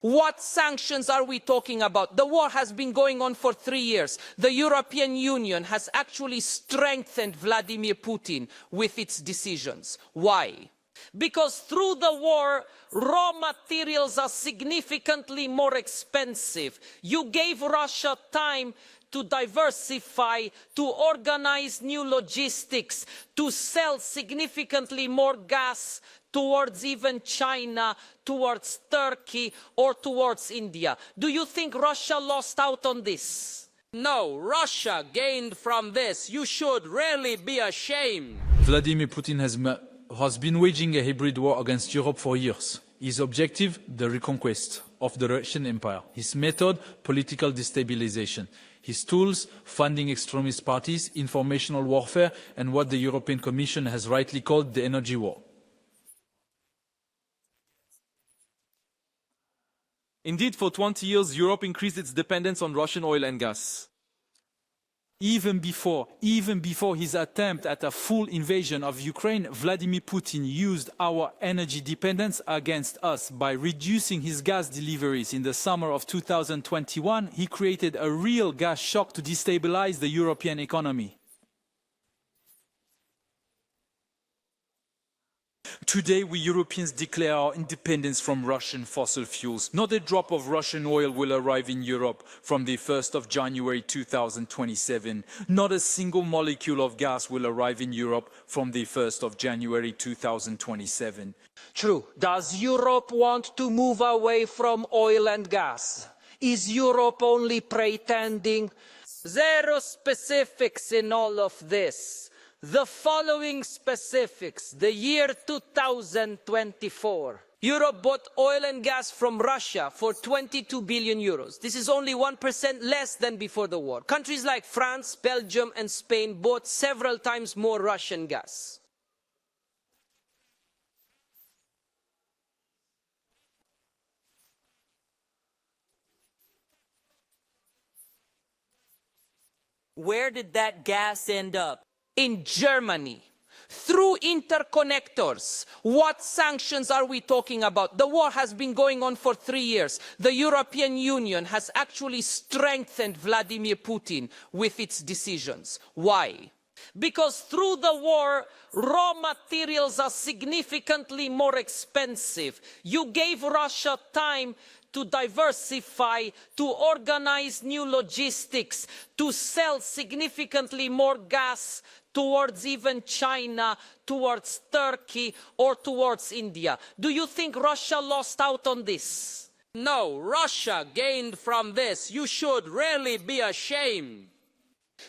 What sanctions are we talking about? The war has been going on for 3 years. The European Union has actually strengthened Vladimir Putin with its decisions. Why? Because through the war, raw materials are significantly more expensive. You gave Russia time to diversify, to organize new logistics, to sell significantly more gas towards even China, towards Turkey, or towards India. Do you think Russia lost out on this? No, Russia gained from this. You should really be ashamed. Vladimir Putin has been waging a hybrid war against Europe for years. His objective, the reconquest of the Russian Empire. His method, political destabilization. His tools, funding extremist parties, informational warfare, and what the European Commission has rightly called the energy war. Indeed, for 20 years, Europe increased its dependence on Russian oil and gas. Even before his attempt at a full invasion of Ukraine, Vladimir Putin used our energy dependence against us. By reducing his gas deliveries in the summer of 2021, he created a real gas shock to destabilize the European economy. Today, we Europeans declare our independence from Russian fossil fuels. Not a drop of Russian oil will arrive in Europe from the 1st of January 2027. Not a single molecule of gas will arrive in Europe from the 1st of January 2027. True. Does Europe want to move away from oil and gas? Is Europe only pretending? Zero specifics in all of this. The following specifics: the year 2024. Europe bought oil and gas from Russia for 22 billion euros. This is only 1% less than before the war. Countries like France, Belgium and Spain bought several times more Russian gas. Where did that gas end up? In Germany, through interconnectors. What sanctions are we talking about? The war has been going on for 3 years. The European Union has actually strengthened Vladimir Putin with its decisions. Why? Because through the war, raw materials are significantly more expensive. You gave Russia time to diversify, to organize new logistics, to sell significantly more gas towards even China, towards Turkey, or towards India. Do you think Russia lost out on this? No, Russia gained from this. You should really be ashamed.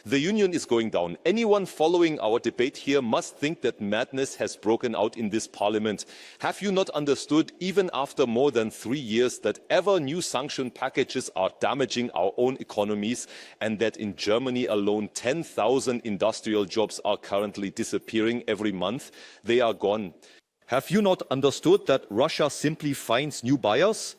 The Union is going down. Anyone following our debate here must think that madness has broken out in this parliament. Have you not understood, even after more than 3 years, that ever new sanction packages are damaging our own economies, and that in Germany alone 10,000 industrial jobs are currently disappearing every month? They are gone. Have you not understood that Russia simply finds new buyers?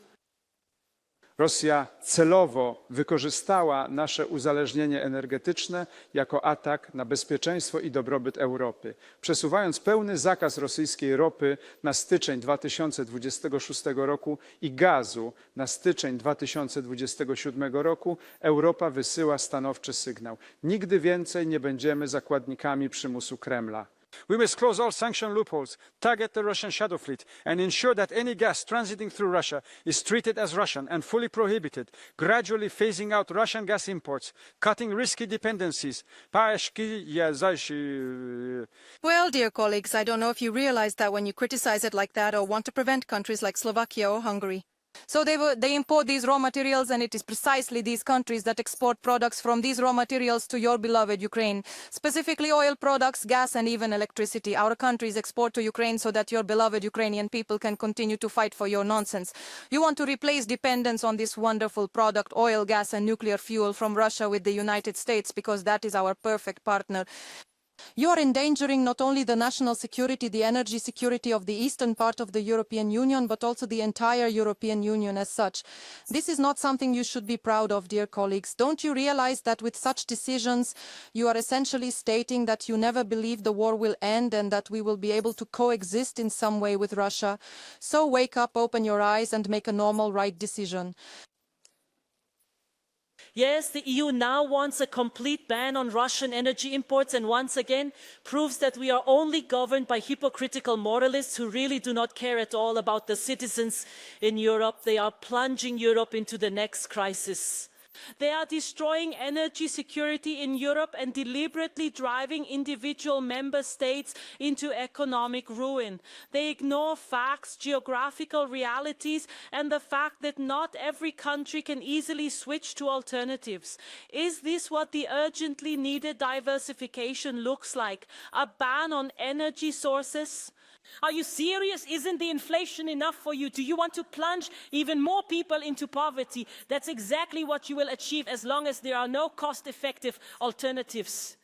Rosja celowo wykorzystała nasze uzależnienie energetyczne jako atak na bezpieczeństwo i dobrobyt Europy, przesuwając pełny zakaz rosyjskiej ropy na styczeń 2026 roku i gazu na styczeń 2027 roku. Europa wysyła stanowczy sygnał: nigdy więcej nie będziemy zakładnikami przymusu Kremla. We must close all sanction loopholes, target the Russian shadow fleet, and ensure that any gas transiting through Russia is treated as Russian and fully prohibited, gradually phasing out Russian gas imports, cutting risky dependencies. Well, dear colleagues, I don't know if you realize that when you criticize it like that or want to prevent countries like Slovakia or Hungary. So they import these raw materials, and it is precisely these countries that export products from these raw materials to your beloved Ukraine. Specifically oil products, gas and even electricity. Our countries export to Ukraine so that your beloved Ukrainian people can continue to fight for your nonsense. You want to replace dependence on this wonderful product, oil, gas and nuclear fuel from Russia with the United States, because that is our perfect partner. You are endangering not only the national security, the energy security of the eastern part of the European Union, but also the entire European Union as such. This is not something you should be proud of, dear colleagues. Don't you realize that with such decisions, you are essentially stating that you never believe the war will end and that we will be able to coexist in some way with Russia? So wake up, open your eyes, and make a normal, right decision. Yes, the EU now wants a complete ban on Russian energy imports and once again proves that we are only governed by hypocritical moralists who really do not care at all about the citizens in Europe. They are plunging Europe into the next crisis. They are destroying energy security in Europe and deliberately driving individual member states into economic ruin. They ignore facts, geographical realities, and the fact that not every country can easily switch to alternatives. Is this what the urgently needed diversification looks like? A ban on energy sources? Are you serious? Isn't the inflation enough for you? Do you want to plunge even more people into poverty? That's exactly what you will achieve as long as there are no cost-effective alternatives.